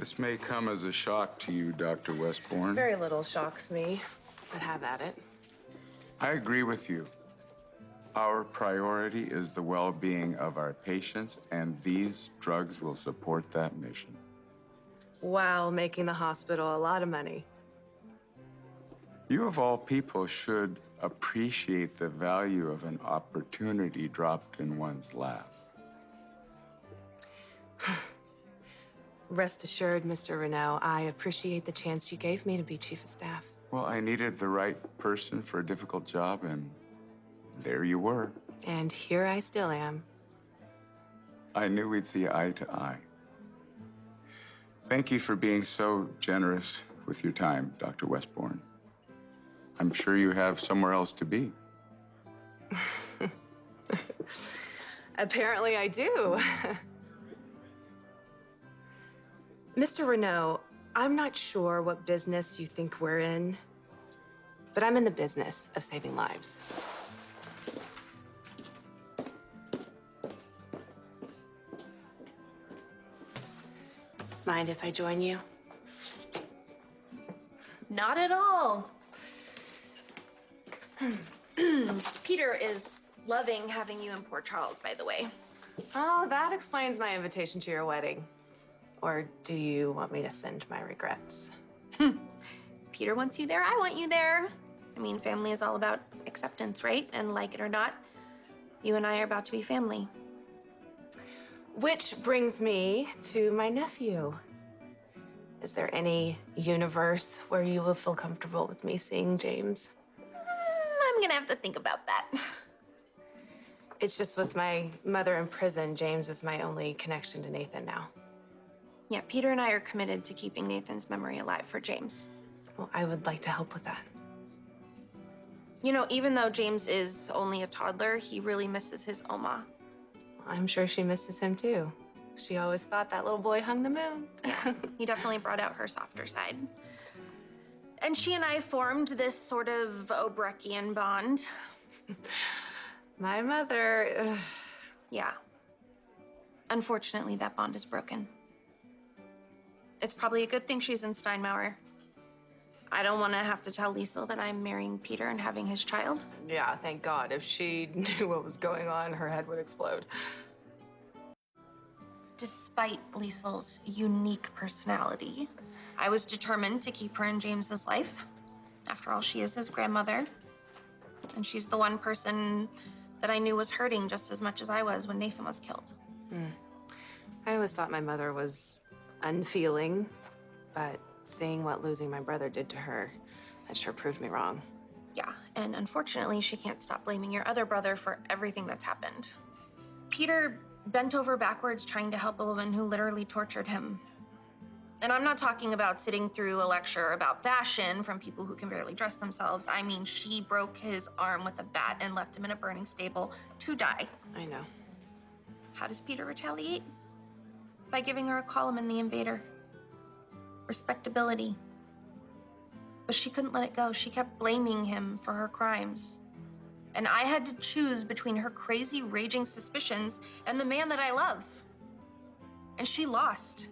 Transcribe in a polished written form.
This may come as a shock to you, Dr. Westbourne. Very little shocks me, but have at it. I agree with you. Our priority is the well-being of our patients, and these drugs will support that mission. While making the hospital a lot of money. You, of all people, should appreciate the value of an opportunity dropped in one's lap. Rest assured, Mr. Renault, I appreciate the chance you gave me to be chief of staff. Well, I needed the right person for a difficult job, and there you were. And here I still am. I knew we'd see eye to eye. Thank you for being so generous with your time, Dr. Westbourne. I'm sure you have somewhere else to be. Apparently I do. Mr. Renault, I'm not sure what business you think we're in, but I'm in the business of saving lives. Mind if I join you? Not at all. Peter is loving having you in Port Charles, by the way. Oh, that explains my invitation to your wedding. Or do you want me to send my regrets? If Peter wants you there, I want you there. I mean, family is all about acceptance, right? And like it or not, you and I are about to be family. Which brings me to my nephew. Is there any universe where you will feel comfortable with me seeing James? I'm gonna have to think about that. It's just with my mother in prison, James is my only connection to Nathan now. Yeah, Peter and I are committed to keeping Nathan's memory alive for James. Well, I would like to help with that. You know, even though James is only a toddler, he really misses his Oma. I'm sure she misses him too. She always thought that little boy hung the moon. Yeah, he definitely brought out her softer side. And she and I formed this sort of Obrechian bond. My mother, ugh. Yeah. Unfortunately, that bond is broken. It's probably a good thing she's in Steinmauer. I don't want to have to tell Liesl that I'm marrying Peter and having his child. Yeah, thank God. If she knew what was going on, her head would explode. Despite Liesl's unique personality, I was determined to keep her in James's life. After all, she is his grandmother. And she's the one person that I knew was hurting just as much as I was when Nathan was killed. I always thought my mother was unfeeling, but seeing what losing my brother did to her, that sure proved me wrong. Yeah, and unfortunately, she can't stop blaming your other brother for everything that's happened. Peter bent over backwards trying to help a woman who literally tortured him. And I'm not talking about sitting through a lecture about fashion from people who can barely dress themselves. I mean, she broke his arm with a bat and left him in a burning stable to die. I know. How does Peter retaliate? By giving her a column in The Invader. Respectability. But she couldn't let it go. She kept blaming him for her crimes. And I had to choose between her crazy, raging suspicions and the man that I love. And she lost.